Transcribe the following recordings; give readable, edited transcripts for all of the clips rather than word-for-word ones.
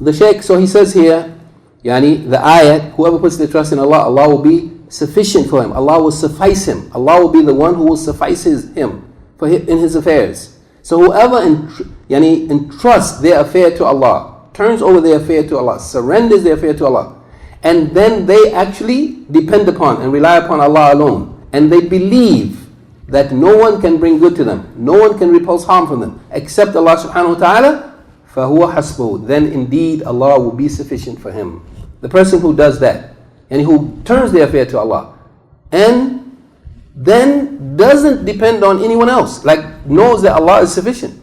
The Shaykh, so he says here, yani the ayat, whoever puts their trust in Allah, Allah will be sufficient for him. Allah will suffice him. Allah will be the one who will suffice him in his affairs. So whoever entrusts their affair to Allah, turns over their affair to Allah, surrenders their affair to Allah, and then they actually depend upon and rely upon Allah alone, and they believe that no one can bring good to them, no one can repulse harm from them except Allah subhanahu wa ta'ala, فَهُوَ حَسْبُهُ, then indeed Allah will be sufficient for him. The person who does that, and who turns their affair to Allah, and then doesn't depend on anyone else, like knows that Allah is sufficient,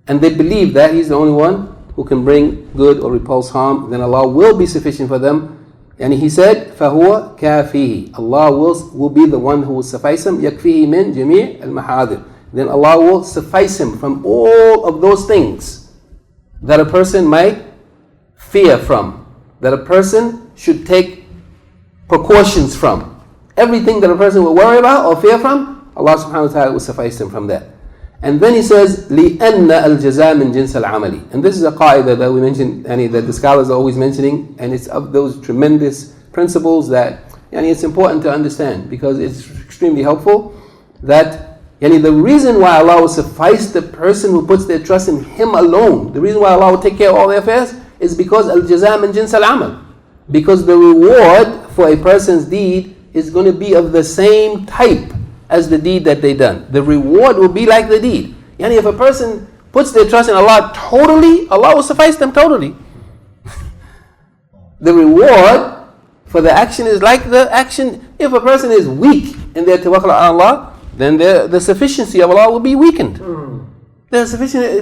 and they believe that He's the only one who can bring good or repulse harm, then Allah will be sufficient for them. And He said, فَهُوَ كَافِيهِ, Allah will be the one who will suffice him. يَكْفِيهِ مِنْ جَمِيعِ الْمَحَاذِرِ, then Allah will suffice him from all of those things that a person might fear from, that a person should take precautions from. Everything that a person will worry about or fear from, Allah subhanahu wa ta'ala will suffice him from that. And then he says, لِأَنَّ الْجَزَاءَ مِنْ جِنْسِ الْعَمَلِ, and this is a qa'idah that we mentioned, that the scholars are always mentioning, and it's of those tremendous principles that it's important to understand, because it's extremely helpful, that the reason why Allah will suffice the person who puts their trust in Him alone, the reason why Allah will take care of all their affairs, is because al-jaza' min jins al-amal, because the reward for a person's deed is going to be of the same type as the deed that they done. The reward will be like the deed. If a person puts their trust in Allah totally, Allah will suffice them totally. The reward for the action is like the action. If a person is weak in their tawakkul on Allah, then the sufficiency of Allah will be weakened. The sufficiency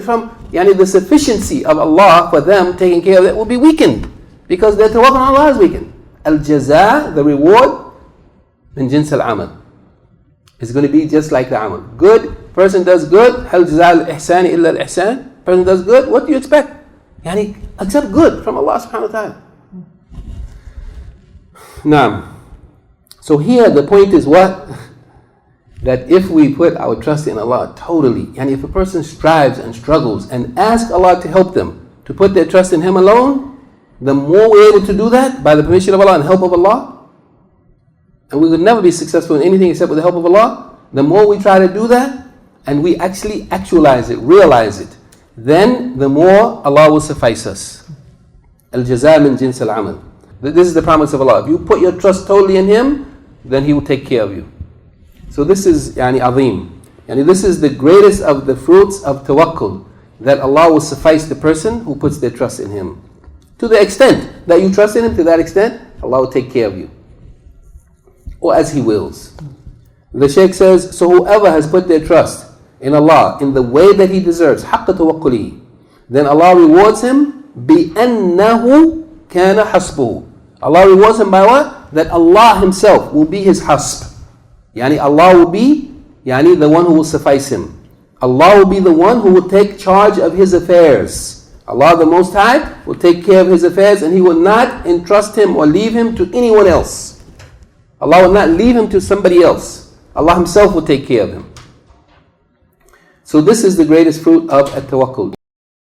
of Allah for them taking care of it will be weakened, because their tawakkul on Allah is weakened. Al-jaza, the reward, min jins al-amal, is going to be just like the amal. Good, person does good, hal jaza al-ihsan illa al-ihsan, person does good, what do you expect? Accept good from Allah subhanahu wa ta'ala. Now, so here the point is what? That if we put our trust in Allah totally, if a person strives and struggles and asks Allah to help them to put their trust in Him alone, the more we're able to do that by the permission of Allah and help of Allah, and we would never be successful in anything except with the help of Allah, the more we try to do that and we actually actualize it, realize it, then the more Allah will suffice us. Al-jaza' min jins al-amal. This is the promise of Allah. If you put your trust totally in Him, then He will take care of you. So this is azim. This is the greatest of the fruits of tawakkul, that Allah will suffice the person who puts their trust in Him. To the extent that you trust in Him, to that extent, Allah will take care of you, or as He wills. The Shaykh says, so whoever has put their trust in Allah in the way that he deserves, حَقَّ تَوَكُّلِهِ, then Allah rewards him بِأَنَّهُ كَانَ حَسْبُهُ. Allah rewards him by what? That Allah Himself will be his hasb. Allah will be the one who will suffice him. Allah will be the one who will take charge of his affairs. Allah the Most High will take care of his affairs, and He will not entrust him or leave him to anyone else. Allah will not leave him to somebody else. Allah Himself will take care of him. So this is the greatest fruit of at-tawakkul.